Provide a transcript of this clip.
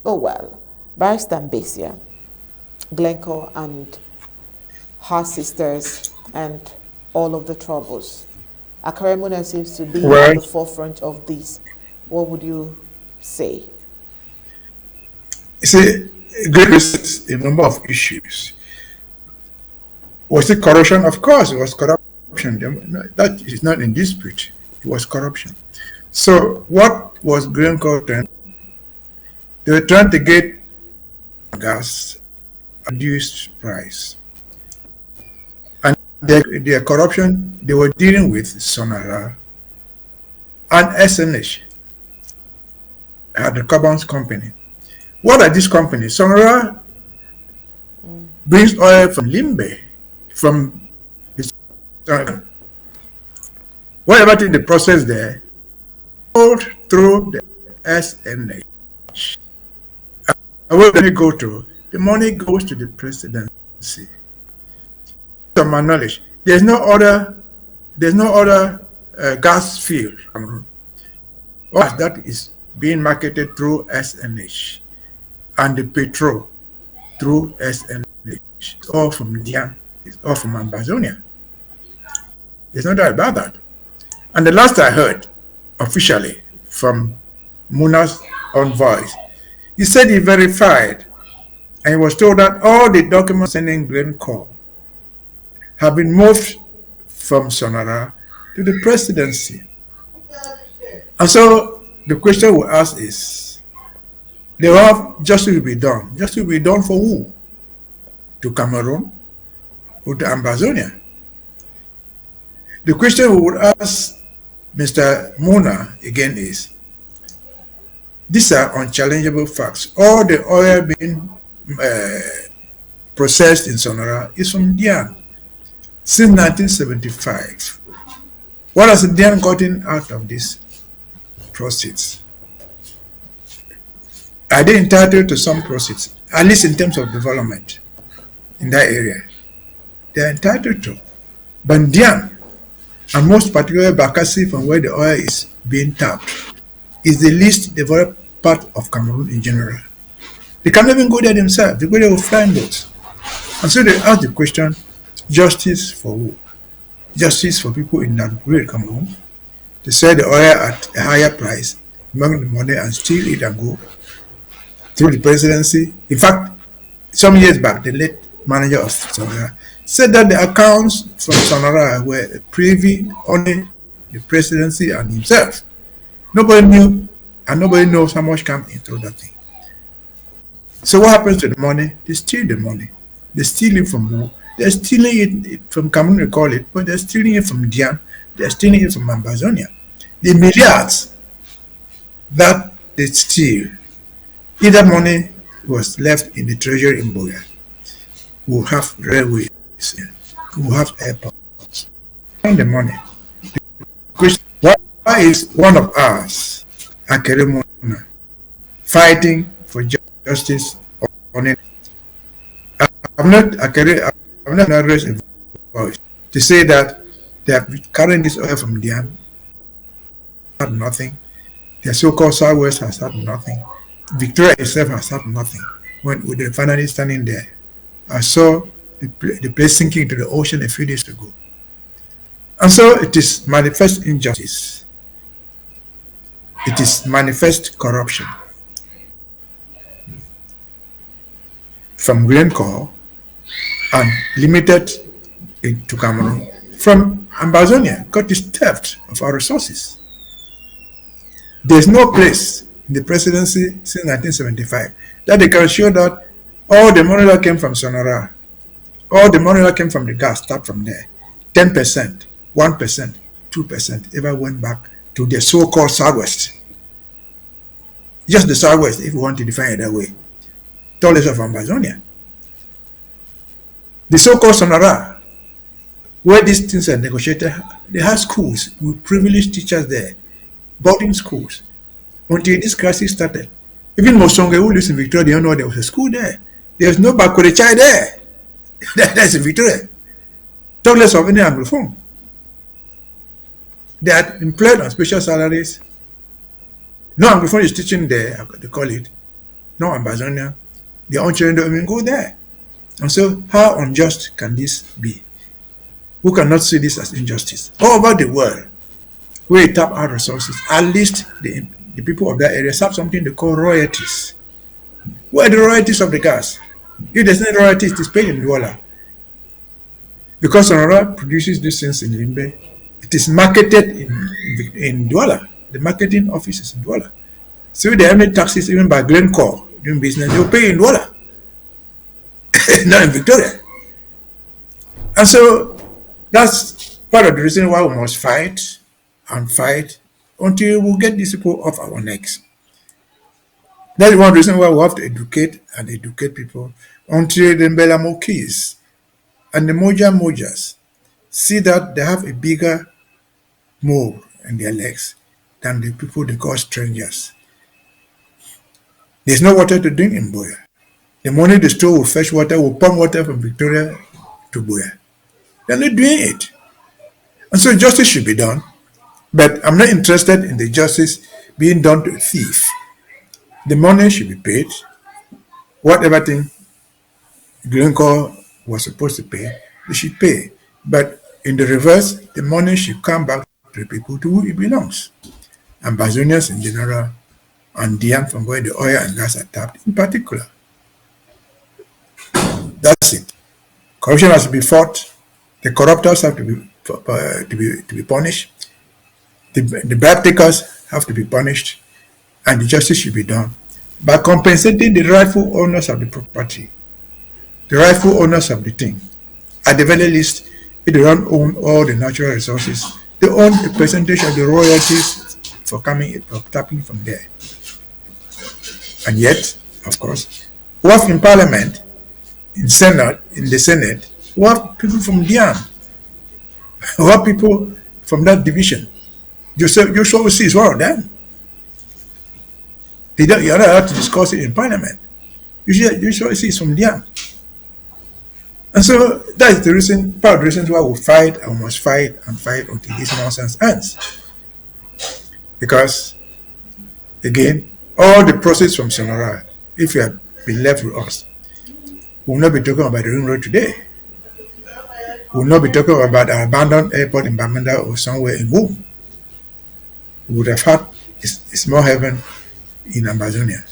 Oh well, Barrister Mbeseha, Glencore and her sisters and all of the troubles. Cameroonian seems to be at Well, the forefront of this. What would you say? you see, Great raises a number of issues. Was it corruption? Of course, it was corruption. That is not in dispute. It was corruption. So, what was Glencore trying? They were trying to get gas at reduced price. And their corruption, they were dealing with Sonara and SNH, the carbon company. What are these companies? Sonara brings oil from Limbe, from the whatever in the process there, all through the SNH. And where does it go to? The money goes to the presidency. To my knowledge, there's no other gas field. All that is being marketed through SNH, and the petrol through SNH. It's all from Dian. It's all from Ambazonia. There's no doubt about that. And the last I heard officially from Muna's own voice, he said he verified and he was told that all the documents sending Glencore have been moved from Sonara to the presidency. And so the question we ask is, they have justice will be done. Justice will be done for who? To Cameroon or to Ambazonia? The question we would ask Mr. Muna again is, these are unchallengeable facts. All the oil being processed in Sonora is from Dian since 1975. What has Dian gotten out of this proceeds? Are they entitled to some proceeds, at least in terms of development in that area? They are entitled to. But Dian, and most particularly Bakassi, from where the oil is being tapped, is the least developed part of Cameroon in general. They can't even go there themselves. They go there with flying boats. And so they ask the question, justice for who? Justice for people in that great Cameroon to sell the oil at a higher price, make the money and steal it and go through the presidency. In fact, some years back, the late manager of Sonora said that the accounts from Sonora were privy only the presidency and himself. Nobody knew, and nobody knows how much came into that thing. So what happens to the money? They steal the money. They steal it from who? They're stealing it from Cameroon, they call it, but they're stealing it from Dian. They're stealing it from Ambazonia. The milliards that they steal, either money was left in the treasury in Boya, who have railways, who have airports. Find the money. Why is one of us, Akeremona, fighting for justice on it? I'm not raising a voice to say that they are carrying this oil from Dian, had nothing. Their so-called Southwest has had nothing. Victoria itself has had nothing. When with the refinery standing there, I saw the place sinking into the ocean a few days ago. And so it is manifest injustice. It is manifest corruption from Glencore and limited to Cameroon from Ambazonia, got this theft of our resources. There's no place in the presidency since 1975 that they can show that all the money that came from Sonora, all the money that came from the gas, start from there, 10%, 1%, 2% ever went back to the so-called Southwest. Just the Southwest, if you want to define it that way, tallest of Ambazonia. The so-called Sonora, where these things are negotiated, they have schools with privileged teachers there, boarding schools. Until this crisis started, even Mosonge, who lives in Victoria, they don't know there was a school there. There's no Bakwere there. That's in Victoria. Talk less of any Anglophone. They are employed on special salaries. No Anglophone is teaching there, they call it. no Ambazonia. Their own children don't even go there. And so, how unjust can this be? Who cannot see this as injustice? All over the world, where you tap out resources, at least the people of that area have something they call royalties. Where are the royalties of the gas? If there's no royalties, it is paid in dollar. Because Sonora produces these things in Limbe, it is marketed in Douala. The marketing office is in Douala. So if there are any taxes even by Glencore doing business, they'll pay in Douala, not in Victoria. And so that's part of the reason why we must fight and fight until we get these people off our necks. That's one reason why we have to educate and educate people until the Mbelamokis and the Mojas see that they have a bigger mole in their legs than the people they call strangers. There's no water to drink in Boya. The money the store will fetch water, will pump water from Victoria to Boya. They're not doing it. And so justice should be done. But I'm not interested in the justice being done to a thief. The money should be paid. Whatever thing Glencore was supposed to pay, they should pay. But in the reverse, the money should come back to the people to whom it belongs. Ambazonians in general, and Diam from where the oil and gas are tapped in particular. That's it. Corruption has to be fought. The corruptors have to be punished. The bribe takers have to be punished, and the justice should be done by compensating the rightful owners of the property, the rightful owners of the thing. At the very least, if they don't own all the natural resources, they own a percentage of the royalties for tapping from there. And yet, of course, we have in Parliament, in the Senate, we have people from Diam, we have people from that division. Joshua C is one of them. You're not allowed to discuss it in Parliament. Joshua C is from Diam. And so that is the reason, part of the reasons why we fight and we must fight and fight until this nonsense ends. Because, again, all the process from Sonora, if you had been left with us, we will not be talking about the ring road today. We will not be talking about an abandoned airport in Bamenda or somewhere in Boom. We would have had a small heaven in Ambazonia.